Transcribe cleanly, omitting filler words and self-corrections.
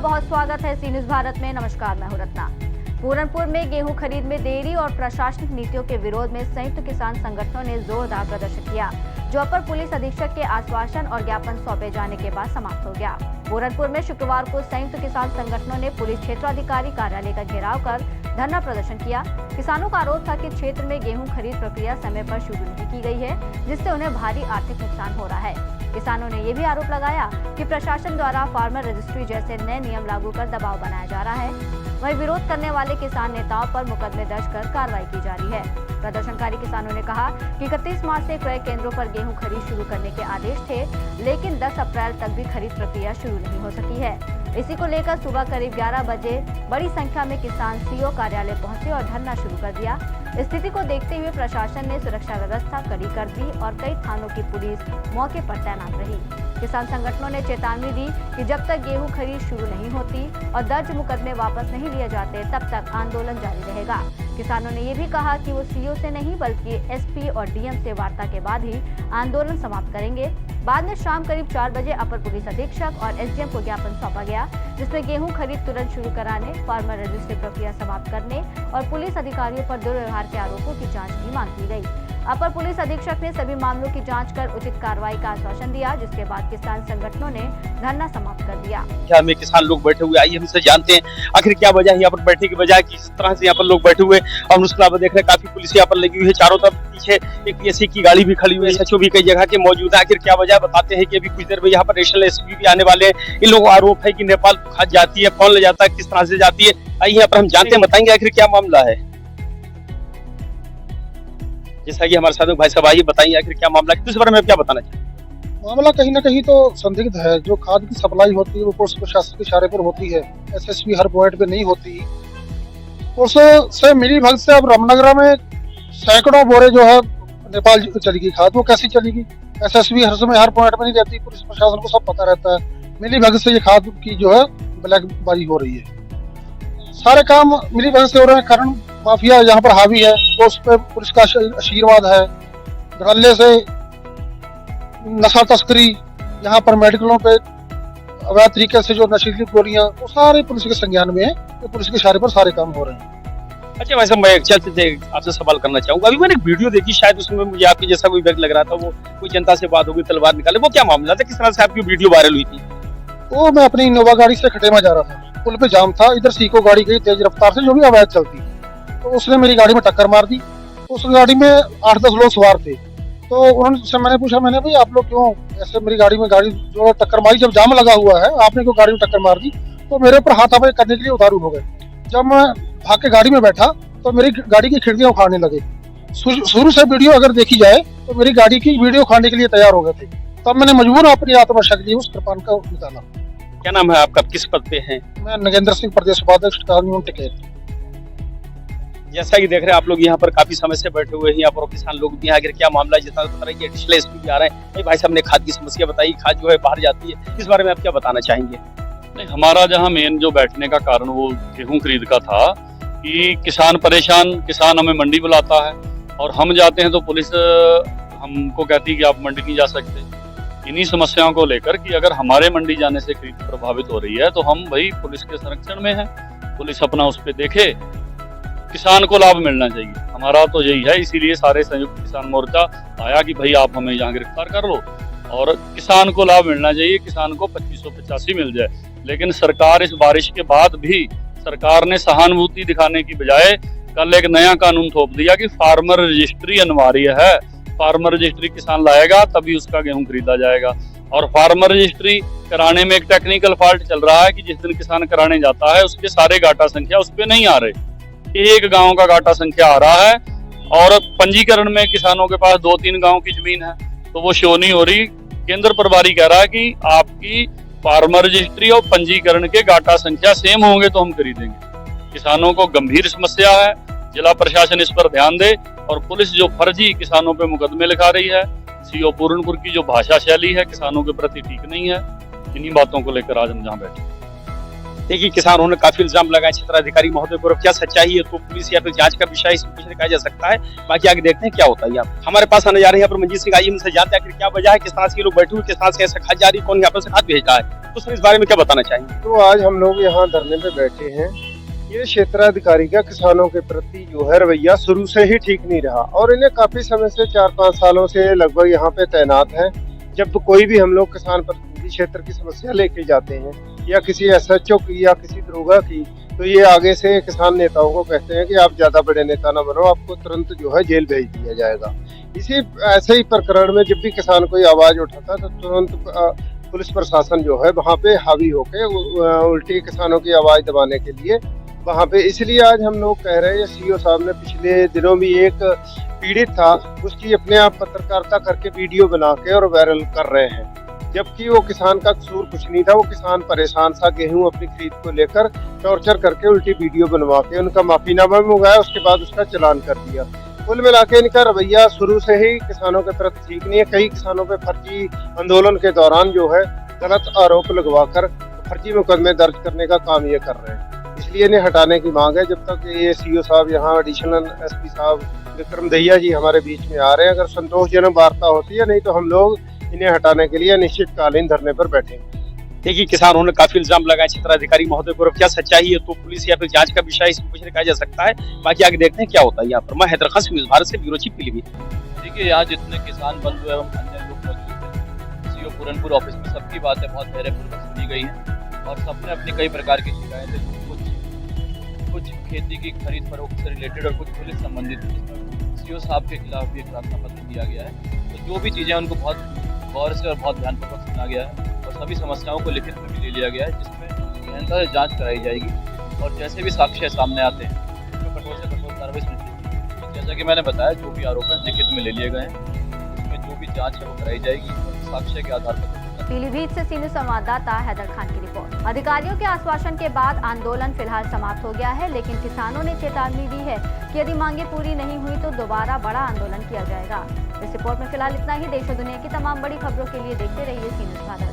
बहुत स्वागत है सी न्यूज भारत में। नमस्कार, मैं हूं रत्ना। पूरनपुर में गेहूं खरीद में देरी और प्रशासनिक नीतियों के विरोध में संयुक्त किसान संगठनों ने जोरदार प्रदर्शन किया, जो अपर पुलिस अधीक्षक के आश्वासन और ज्ञापन सौंपे जाने के बाद समाप्त हो गया। पूरनपुर में शुक्रवार को संयुक्त किसान संगठनों ने पुलिस क्षेत्राधिकारी कार्यालय का घेराव कर धरना प्रदर्शन किया। किसानों का आरोप था कि क्षेत्र में गेहूं खरीद प्रक्रिया समय पर शुरू नहीं की गई है, जिससे उन्हें भारी आर्थिक नुकसान हो रहा है। किसानों ने ये भी आरोप लगाया कि प्रशासन द्वारा फार्मर रजिस्ट्री जैसे नए नियम लागू कर दबाव बनाया जा रहा है। वहीं विरोध करने वाले किसान नेताओं पर मुकदमे दर्ज कर कार्रवाई की जा रही है। प्रदर्शनकारी किसानों ने कहा कि 31 मार्च से क्रय केंद्रों पर गेहूं खरीद शुरू करने के आदेश थे, लेकिन 10 अप्रैल तक भी खरीद प्रक्रिया शुरू नहीं हो सकी है। इसी को लेकर सुबह करीब 11 बजे बड़ी संख्या में किसान सीओ कार्यालय पहुंचे और धरना शुरू कर दिया। स्थिति को देखते हुए प्रशासन ने सुरक्षा व्यवस्था कड़ी कर दी और कई थानों की पुलिस मौके पर तैनात रही। किसान संगठनों ने चेतावनी दी कि जब तक गेहूं खरीद शुरू नहीं होती और दर्ज मुकदमे वापस नहीं लिए जाते, तब तक आंदोलन जारी रहेगा। किसानों ने ये भी कहा कि वो सीओ से नहीं बल्कि एसपी और डीएम से वार्ता के बाद ही आंदोलन समाप्त करेंगे। बाद में शाम करीब 4 बजे अपर पुलिस अधीक्षक और एसडीएम को ज्ञापन सौंपा गया, जिसमें गेहूं खरीद तुरंत शुरू कराने, फार्मर रजिस्ट्री प्रक्रिया समाप्त करने और पुलिस अधिकारियों पर दुर्व्यवहार के आरोपों की जांच की मांग की गई। अपर पुलिस अधीक्षक ने सभी मामलों की जांच कर उचित कार्रवाई का आश्वासन दिया, जिसके बाद किसान संगठनों ने धरना समाप्त कर दिया। क्या में किसान लोग बैठे हुए, आइए हमसे जानते हैं आखिर क्या वजह है यहाँ पर बैठने की बजाय किस तरह से यहाँ पर लोग बैठे हुए और उसके अलावा देख रहे हैं काफी पुलिस यहाँ पर लगी हुई है। चारों तरफ पीछे एक पीएससी की गाड़ी भी खड़ी हुई है, एसएचओ भी कई जगह के मौजूद है। आखिर क्या वजह बताते हैं कि अभी कुछ देर में यहाँ पर नेशनल एसपी भी आने वाले हैं। इन लोगों का आरोप है कि नेपाल खाद जाती है, कौन ले जाता है, किस तरह से जाती है। आइए यहाँ पर हम जानते हैं, बताएंगे आखिर क्या मामला है। जैसा कि हमारे साथ भाई साहब, आइए बताइए आखिर क्या मामला है, इस बारे में आप क्या बताना चाहेंगे। मामला कहीं ना कहीं तो संदिग्ध है। जो खाद की सप्लाई होती है वो पुलिस प्रशासन के इशारे पर होती है, एसएसपी हर पॉइंट पे नहीं होती। पुलिस से मिली भगत से अब रामनगरा में सैकड़ों बोरे जो है नेपाल चलेगी खाद, वो कैसी चलेगी। एसएसपी हर समय हर पॉइंट पे नहीं रहती, पुलिस प्रशासन को सब पता रहता है। मिली भगत से ये खाद की जो है ब्लैकबाजी हो रही है। सारे काम मिली भगत से हो रहे हैं, कारण माफिया यहाँ पर हावी है, तो उस पर पुलिस का आशीर्वाद है। धड़ल्ले से नशा तस्करी, यहाँ पर मेडिकलों पे अवैध तरीके से जो नशीली गोलियां, वो सारे पुलिस के संज्ञान में है, तो पुलिस के इशारे पर सारे काम हो रहे हैं। अच्छा भाई साहब, मैं आपसे सवाल करना चाहूंगा। अभी मैंने एक वीडियो देखी, शायद उसमें मुझे आपके जैसा कोई व्यक्ति लग रहा था, वो कोई जनता से बात होगी, तलवार निकाले, वो क्या मामला था, किस तरह से आपकी वीडियो वायरल हुई थी? वो मैं अपनी इनोवा गाड़ी से खटेमा जा रहा था, पुल पे जाम था, इधर सीको गाड़ी गई तेज रफ्तार से, जो भी अवैध चलती, तो उसने मेरी गाड़ी में टक्कर मार दी। उस गाड़ी में 8-10 लोग सवार थे, तो उन्होंने मैंने पूछा, मैंने भाई आप लोग क्यों ऐसे मेरी गाड़ी में जो टक्कर मारी, जब जाम लगा हुआ है आपने क्यों गाड़ी में टक्कर मार दी? तो मेरे ऊपर हाथापाई करने के लिए उतारू हो गए। जब मैं भाग के गाड़ी में बैठा तो मेरी गाड़ी की खिड़कियां उखाड़ने लगे। शुरू से वीडियो अगर देखी जाए तो मेरी गाड़ी की वीडियो उखाड़ने के लिए तैयार हो गए थे। तब मैंने मजबूर अपनी आत्मशक्ति उस कृपान का निकाला। क्या नाम है आपका, किस पद पे हैं? मैं नगेंद्र सिंह, प्रदेश उपाध्यक्ष कानून टिकैत। जैसा कि देख रहे हैं आप लोग यहाँ पर काफी समय से बैठे हुए हैं, यहाँ पर किसान लोग भी हैं। आखिर क्या मामला है, जितना बता रहे हैं एडिशनल एसपी भी आ रहे हैं। भाई साहब ने खाद की समस्या बताई, खाद जो है बाहर जाती है, इस बारे में आप क्या बताना चाहेंगे? नहीं, हमारा जहाँ मेन जो बैठने का कारण वो गेहूं खरीद का था कि किसान परेशान, किसान हमें मंडी बुलाता है और हम जाते हैं तो पुलिस हमको कहती है कि आप मंडी नहीं जा सकते। इन्हीं समस्याओं को लेकर कि अगर हमारे मंडी जाने से खरीद प्रभावित हो रही है तो हम भाई पुलिस के संरक्षण में हैं, पुलिस अपना उस पर देखे, किसान को लाभ मिलना चाहिए, हमारा तो यही है। इसीलिए सारे संयुक्त किसान मोर्चा आया कि भाई आप हमें यहाँ गिरफ्तार कर लो और किसान को लाभ मिलना चाहिए, किसान को 2585 मिल जाए। लेकिन सरकार इस बारिश के बाद भी सरकार ने सहानुभूति दिखाने की बजाय कल एक नया कानून थोप दिया कि फार्मर रजिस्ट्री अनिवार्य है। फार्मर रजिस्ट्री किसान लाएगा तभी उसका गेहूं खरीदा जाएगा। और फार्मर रजिस्ट्री कराने में एक टेक्निकल फॉल्ट चल रहा है कि जिस दिन किसान कराने जाता है उसके सारे गाटा संख्या उस पर नहीं आ रहे। एक गांव का गाटा संख्या आ रहा है और पंजीकरण में किसानों के पास 2-3 गांव की जमीन है, तो वो शो नहीं हो रही। केंद्र प्रभारी कह रहा है कि आपकी फार्मर रजिस्ट्री और पंजीकरण के गाटा संख्या सेम होंगे तो हम खरीदेंगे। किसानों को गंभीर समस्या है, जिला प्रशासन इस पर ध्यान दे। और पुलिस जो फर्जी किसानों पे मुकदमे लिखा रही है, सीओ पूरनपुर की जो भाषा शैली है किसानों के प्रति ठीक नहीं है। इन्हीं बातों को लेकर आज हम जहाँ बैठे। देखिए किसानों ने काफी इल्जाम लगाए क्षेत्राधिकारी महोदय को, क्या सच्चाई है तो पुलिस या फिर जांच का विषय इसमें कुछ नहीं कहा जा सकता है। बाकी आगे देखते हैं क्या होता है। यहाँ हमारे पास आने जा रहे हैं यहाँ पर मंजीत सिंह, आइए उनसे जानते हैं आखिर क्या वजह है, किस तरह से ये लोग बैठे हुए, किस तरह से ऐसा खाद जा रही, कौन यहाँ पर से खाद भेज रहा है, तो सर इस बारे में क्या बताना चाहेंगे। तो आज हम लोग यहाँ धरने पे बैठे हैं। ये क्षेत्राधिकारी का किसानों के प्रति जो है रवैया शुरू से ही ठीक नहीं रहा और इन्हें काफी समय से 4-5 सालों से लगभग यहाँ पे तैनात हैं। जब कोई भी हम लोग किसान प्रतिनिधि क्षेत्र की समस्या लेके जाते हैं या किसी एसएचओ की या किसी दरोगा की, तो ये आगे से किसान नेताओं को कहते हैं कि आप ज्यादा बड़े नेता ना बनो, आपको तुरंत जो है जेल भेज दिया जाएगा। इसी ऐसे ही प्रकरण में जब भी किसान कोई आवाज उठाता तो तुरंत पुलिस प्रशासन जो है वहाँ पे हावी होके उल्टी किसानों की आवाज दबाने के लिए वहाँ पे, इसलिए आज हम लोग कह रहे हैं सीओ साहब ने पिछले दिनों भी एक पीड़ित था उसकी अपने आप पत्रकारिता करके वीडियो बना के और वायरल कर रहे हैं, जबकि वो किसान का कसूर कुछ नहीं था। वो किसान परेशान था गेहूं अपनी खरीद को लेकर, टॉर्चर करके उल्टी वीडियो बनवा के उनका माफीनामा मंगाया, उसके बाद उसका चालान कर दिया। कुल मिला के इनका रवैया शुरू से ही किसानों के प्रति ठीक नहीं है। कई किसानों पे फर्जी आंदोलन के दौरान जो है गलत आरोप लगवाकर फर्जी मुकदमे दर्ज करने का काम ये कर रहे हैं, इसलिए इन्हें हटाने की मांग है। जब तक ये सीओ साहब यहाँ एडिशनल एसपी साहब विक्रम दहिया जी हमारे बीच में आ रहे हैं, अगर संतोषजनक वार्ता होती है, नहीं तो हम लोग इन्हें हटाने के लिए अनिश्चितकालीन धरने पर बैठेंगे। देखिए किसानों ने काफी इल्जाम लगाए क्षेत्राधिकारी महोदय को, क्या सच्चाई है तो पुलिस या फिर जांच का विषय इसमें कुछ नहीं कहा जा सकता है। बाकी आगे देखते हैं क्या होता है। यहाँ पर मैं हैदर खान न्यूज़ भारत से ब्यूरो चीफ पीलीभीत। देखिए यहाँ जितने किसान बंधु एवं अन्य लोग मौजूद हैं, सीओ पूरनपुर ऑफिस में सबकी बातें बहुत धैर्यपूर्वक सुनी गई हैं और सबने अपनी कई प्रकार की शिकायतें, कुछ खेती की खरीद फरोख्त से रिलेटेड और कुछ पुलिस संबंधित, सीओ साहब के खिलाफ भी एक प्रार्थना पत्र दिया गया है। तो जो भी चीज़ें उनको बहुत गौर से और बहुत ध्यानपूर्वक सुना गया है और सभी समस्याओं को लिखित में भी ले लिया गया है, जिसमें गहनता से जांच कराई जाएगी और जैसे भी साक्ष्य सामने आते हैं उसमें कठोर से कठोर कार्रवाई सुनिश्चित की। जैसा कि मैंने बताया, जो भी आरोप है लिखित में ले लिए गए हैं, उसमें जो भी जाँच है वो कराई जाएगी और साक्ष्य के आधार पर। पीलीभीत से सीनियर संवाददाता हैदर खान की रिपोर्ट। अधिकारियों के आश्वासन के बाद आंदोलन फिलहाल समाप्त हो गया है, लेकिन किसानों ने चेतावनी दी है कि यदि मांगे पूरी नहीं हुई तो दोबारा बड़ा आंदोलन किया जाएगा। इस रिपोर्ट में फिलहाल इतना ही। देश और दुनिया की तमाम बड़ी खबरों के लिए देखते रहिए सी न्यूज़ भारत।